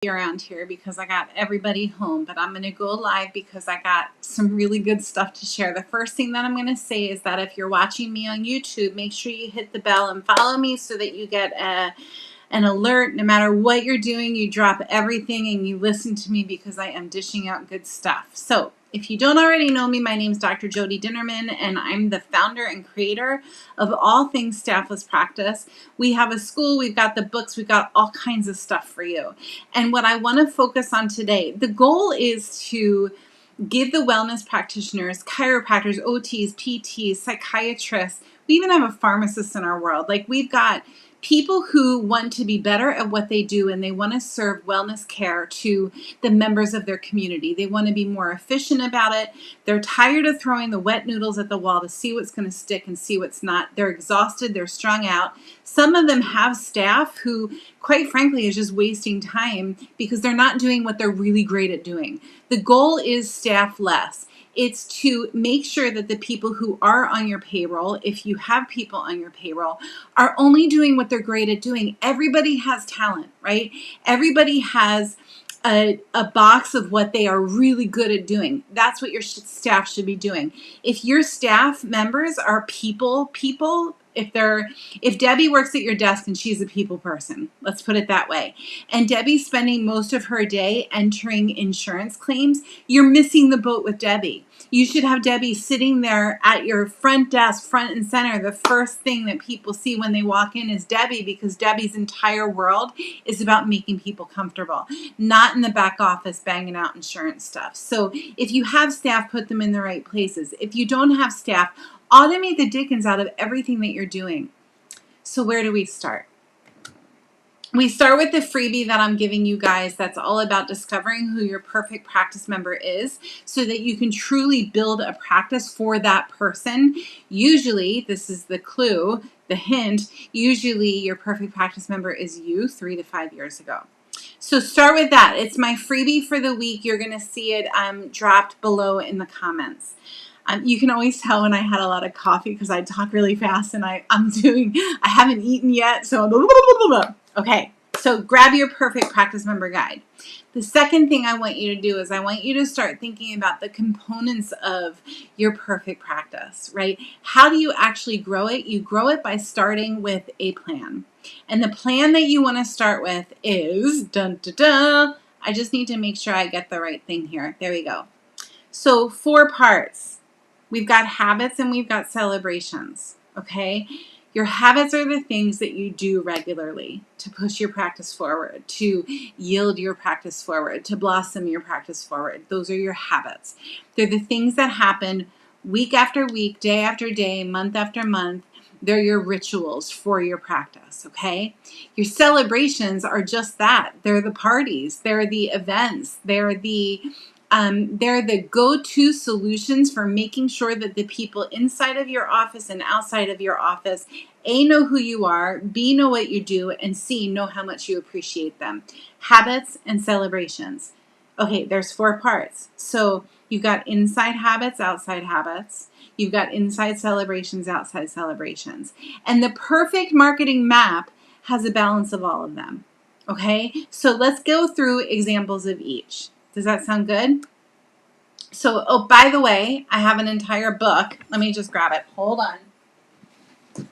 around here because I got everybody home, but I'm going to go live because I got some really good stuff to share. The first thing that I'm going to say is that if you're watching me on YouTube, make sure you hit the bell and follow me so that you get an alert. No matter what you're doing, you drop everything and you listen to me because I am dishing out good stuff. So if you don't already know me, my name is Dr. Jody Dinnerman, and I'm the founder and creator of all things Staffless Practice. We have a school, we've got the books, we've got all kinds of stuff for you. And what I want to focus on today, the goal is to give the wellness practitioners, chiropractors, OTs, PTs, psychiatrists, we even have a pharmacist in our world. Like, we've got people who want to be better at what they do, and they want to serve wellness care to the members of their community. They want to be more efficient about it. They're tired of throwing the wet noodles at the wall to see what's going to stick and see what's not. They're exhausted. They're strung out. Some of them have staff who, quite frankly, is just wasting time because they're not doing what they're really great at doing. The goal is staff less. It's to make sure that the people who are on your payroll, if you have people on your payroll, are only doing what they're great at doing. Everybody has talent, right? Everybody has a box of what they are really good at doing. That's what your staff should be doing. If your staff members are people, if Debbie works at your desk and she's a people person, let's put it that way, and Debbie's spending most of her day entering insurance claims, you're missing the boat with Debbie. You should have Debbie sitting there at your front desk, front and center. The first thing that people see when they walk in is Debbie, because Debbie's entire world is about making people comfortable, not in the back office banging out insurance stuff. So if you have staff, put them in the right places. If you don't have staff, automate the dickens out of everything that you're doing. So where do we start? We start with the freebie that I'm giving you guys that's all about discovering who your perfect practice member is so that you can truly build a practice for that person. Usually, this is the clue, the hint, usually your perfect practice member is you 3 to 5 years ago. So start with that. It's my freebie for the week. You're going to see it dropped below in the comments. You can always tell when I had a lot of coffee because I talk really fast and I haven't eaten yet. So, okay. So grab your perfect practice member guide. The second thing I want you to do is I want you to start thinking about the components of your perfect practice, right? How do you actually grow it? You grow it by starting with a plan. And the plan that you want to start with is, I just need to make sure I get the right thing here. There we go. So 4 parts. We've got habits and we've got celebrations, okay? Your habits are the things that you do regularly to push your practice forward, to yield your practice forward, to blossom your practice forward. Those are your habits. They're the things that happen week after week, day after day, month after month. They're your rituals for your practice, okay? Your celebrations are just that. They're the parties. They're the events. They're the go-to solutions for making sure that the people inside of your office and outside of your office, A, know who you are, B, know what you do, and C, know how much you appreciate them. Habits and celebrations. Okay, there's 4 parts. So you've got inside habits, outside habits. You've got inside celebrations, outside celebrations. And the perfect marketing map has a balance of all of them. Okay, so let's go through examples of each. Does that sound good? So, oh, by the way, I have an entire book. Let me just grab it. Hold on.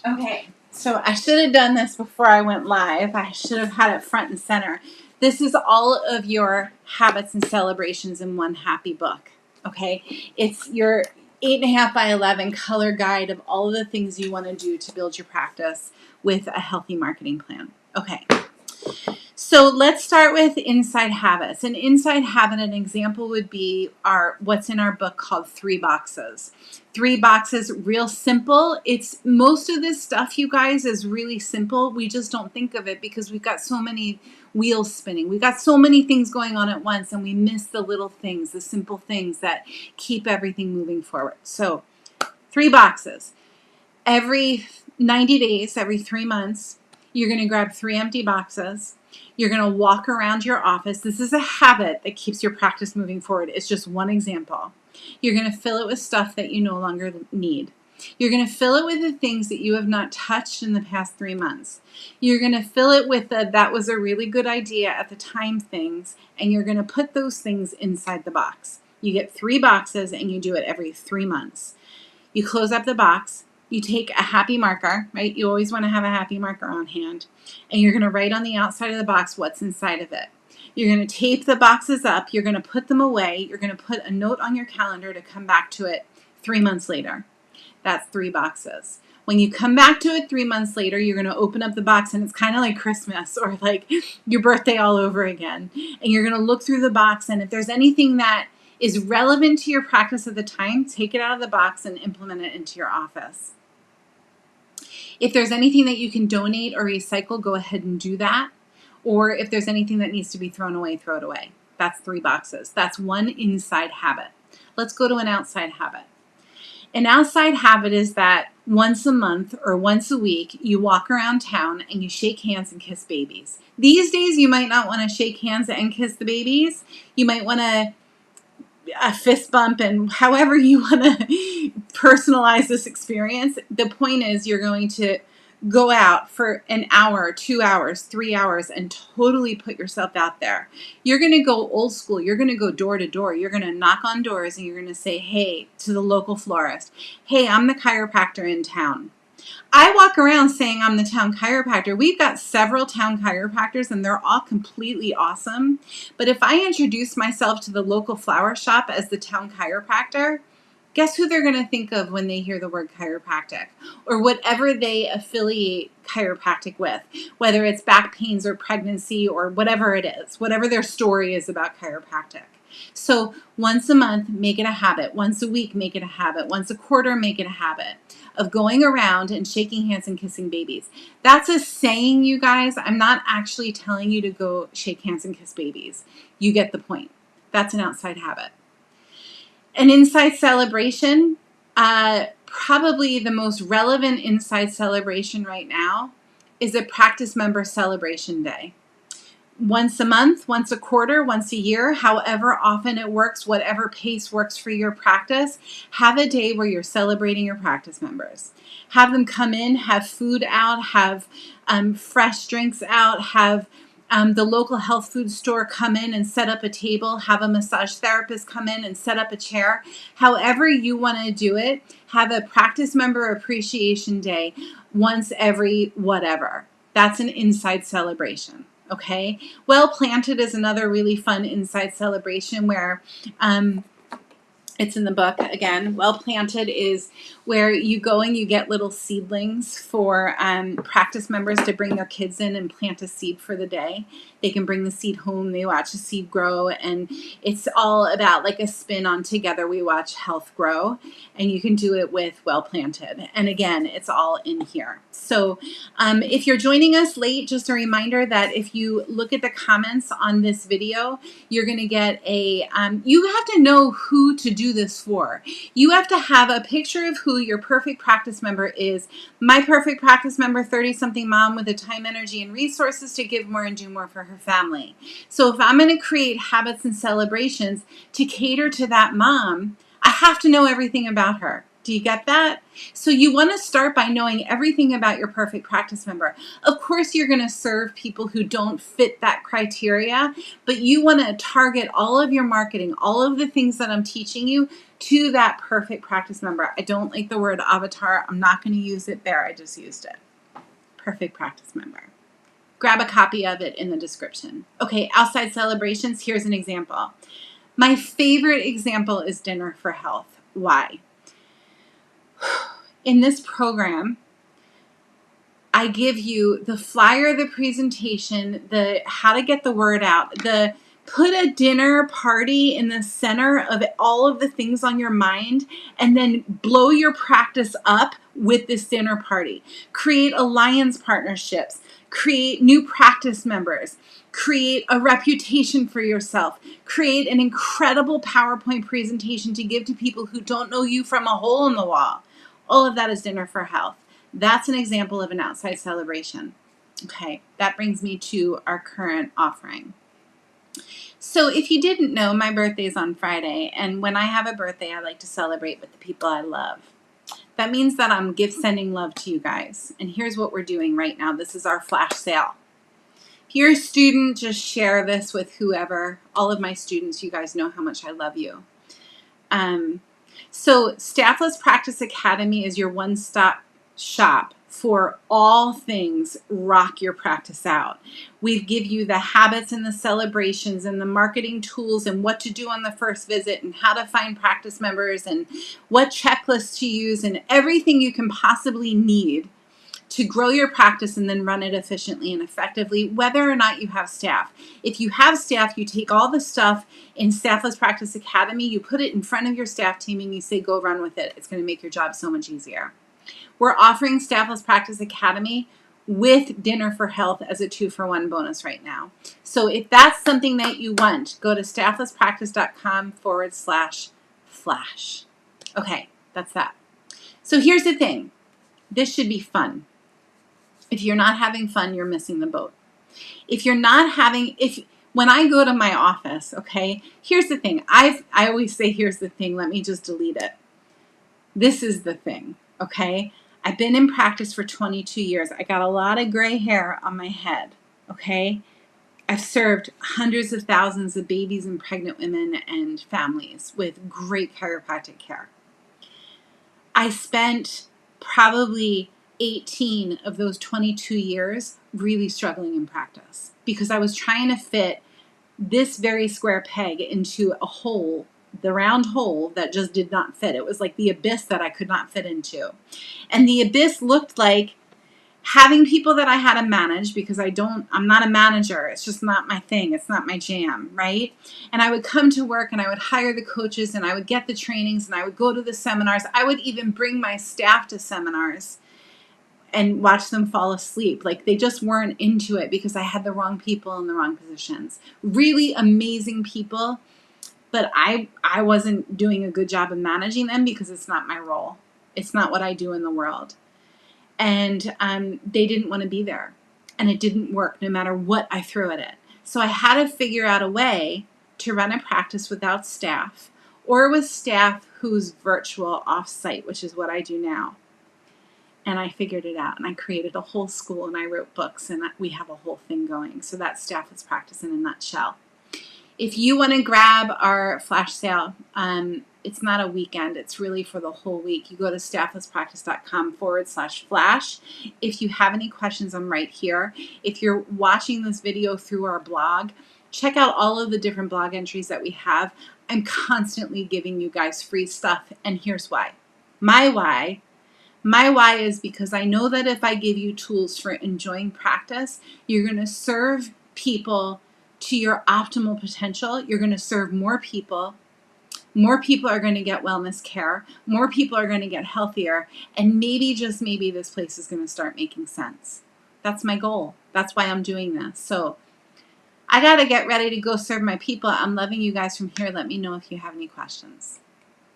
Okay, so I should have done this before I went live. I should have had it front and center. This is all of your habits and celebrations in one happy book. Okay, it's your 8.5 by 11 color guide of all of the things you want to do to build your practice with a healthy marketing plan. Okay. So let's start with inside habits. An inside habit, an example would be what's in our book called 3 boxes. 3 boxes, real simple. It's most of this stuff, you guys, is really simple. We just don't think of it because we've got so many wheels spinning. We've got so many things going on at once, and we miss the little things, the simple things that keep everything moving forward. So 3 boxes. Every 90 days, every 3 months, you're going to grab 3 empty boxes. You're going to walk around your office. This is a habit that keeps your practice moving forward. It's just one example. You're going to fill it with stuff that you no longer need. You're going to fill it with the things that you have not touched in the past 3 months. You're going to fill it with the that was a really good idea at the time things, and you're going to put those things inside the box. You get 3 boxes and you do it every 3 months. You close up the box. You take a happy marker, right? You always want to have a happy marker on hand. And you're going to write on the outside of the box what's inside of it. You're going to tape the boxes up. You're going to put them away. You're going to put a note on your calendar to come back to it 3 months later. That's 3 boxes. When you come back to it 3 months later, you're going to open up the box, and it's kind of like Christmas or like your birthday all over again. And you're going to look through the box, and if there's anything that is relevant to your practice at the time, take it out of the box and implement it into your office. If there's anything that you can donate or recycle, go ahead and do that. Or if there's anything that needs to be thrown away, throw it away. That's 3 boxes. That's one inside habit. Let's go to an outside habit. An outside habit is that once a month or once a week, you walk around town and you shake hands and kiss babies. These days, you might not want to shake hands and kiss the babies. You might want to a fist bump, and however you want to personalize this experience. The point is you're going to go out for an hour, 2 hours, 3 hours, and totally put yourself out there. You're going to go old school. You're going to go door to door. You're going to knock on doors and you're going to say, hey, to the local florist, hey, I'm the chiropractor in town. I walk around saying I'm the town chiropractor. We've got several town chiropractors and they're all completely awesome. But if I introduce myself to the local flower shop as the town chiropractor, guess who they're going to think of when they hear the word chiropractic or whatever they affiliate chiropractic with, whether it's back pains or pregnancy or whatever it is, whatever their story is about chiropractic. So once a month, make it a habit. Once a week, make it a habit. Once a quarter, make it a habit of going around and shaking hands and kissing babies. That's a saying, you guys. I'm not actually telling you to go shake hands and kiss babies. You get the point. That's an outside habit. An inside celebration, probably the most relevant inside celebration right now is a practice member celebration day. Once a month, once a quarter, once a year, however often it works, whatever pace works for your practice, have a day where you're celebrating your practice members. Have them come in, have food out, have fresh drinks out, have the local health food store come in and set up a table, have a massage therapist come in and set up a chair. However you want to do it, have a practice member appreciation day once every whatever. That's an inside celebration. Okay, Well Planted is another really fun inside celebration where it's in the book again. Well Planted is where you go and you get little seedlings for practice members to bring their kids in and plant a seed for the day. They can bring the seed home, they watch the seed grow, and it's all about like a spin on Together We Watch Health Grow, and you can do it with Well Planted. And again, it's all in here. So if you're joining us late, just a reminder that if you look at the comments on this video, you're going to get a, you have to know who to do this for. You have to have a picture of who your perfect practice member is. My perfect practice member, 30-something mom with the time, energy, and resources to give more and do more for her family. So if I'm going to create habits and celebrations to cater to that mom, I have to know everything about her. Do you get that? So you want to start by knowing everything about your perfect practice member. Of course, you're going to serve people who don't fit that criteria, but you want to target all of your marketing, all of the things that I'm teaching you to that perfect practice member. I don't like the word avatar. I'm not going to use it there. I just used it. Perfect practice member. Grab a copy of it in the description. Okay, outside celebrations. Here's an example. My favorite example is Dinner for Health. Why? In this program, I give you the flyer, the presentation, the how to get the word out, the put a dinner party in the center of all of the things on your mind, and then blow your practice up with this dinner party. Create alliance partnerships, create new practice members, create a reputation for yourself, create an incredible PowerPoint presentation to give to people who don't know you from a hole in the wall. All of that is Dinner for Health. That's an example of an outside celebration. Okay, that brings me to our current offering. So if you didn't know, my birthday is on Friday, and when I have a birthday, I like to celebrate with the people I love. That means that I'm sending love to you guys. And here's what we're doing right now. This is our flash sale. If you're a student, just share this with whoever. All of my students, you guys know how much I love you. So Staffless Practice Academy is your one-stop shop for all things rock your practice out. We give you the habits and the celebrations and the marketing tools and what to do on the first visit and how to find practice members and what checklists to use and everything you can possibly need to grow your practice and then run it efficiently and effectively, whether or not you have staff. If you have staff, you take all the stuff in Staffless Practice Academy, you put it in front of your staff team and you say, go run with it. It's going to make your job so much easier. We're offering Staffless Practice Academy with Dinner for Health as a 2-for-1 bonus right now. So if that's something that you want, go to stafflesspractice.com/flash. Okay, that's that. So here's the thing. This should be fun. If you're not having fun, you're missing the boat. If you're not having, when I go to my office, okay, here's the thing. I always say, here's the thing. Let me just delete it. This is the thing, okay? I've been in practice for 22 years. I got a lot of gray hair on my head, okay? I've served hundreds of thousands of babies and pregnant women and families with great chiropractic care. I spent probably 18 of those 22 years really struggling in practice because I was trying to fit this very square peg into a hole, the round hole that just did not fit. It was like the abyss that I could not fit into. And the abyss looked like having people that I had to manage because I'm not a manager. It's just not my thing. It's not my jam, right? And I would come to work and I would hire the coaches and I would get the trainings and I would go to the seminars. I would even bring my staff to seminars and watch them fall asleep. Like they just weren't into it because I had the wrong people in the wrong positions. Really amazing people, but I wasn't doing a good job of managing them because it's not my role. It's not what I do in the world. And they didn't want to be there. And it didn't work no matter what I threw at it. So I had to figure out a way to run a practice without staff or with staff who's virtual off-site, which is what I do now. And I figured it out and I created a whole school and I wrote books and we have a whole thing going. So that's Staffless Practice in a nutshell. If you want to grab our flash sale, it's not a weekend. It's really for the whole week. You go to stafflesspractice.com/flash. If you have any questions, I'm right here. If you're watching this video through our blog, check out all of the different blog entries that we have. I'm constantly giving you guys free stuff. And here's why. My why is because I know that if I give you tools for enjoying practice, you're going to serve people to your optimal potential. You're going to serve more people. More people are going to get wellness care. More people are going to get healthier. And maybe, just maybe, this place is going to start making sense. That's my goal. That's why I'm doing this. So I got to get ready to go serve my people. I'm loving you guys from here. Let me know if you have any questions.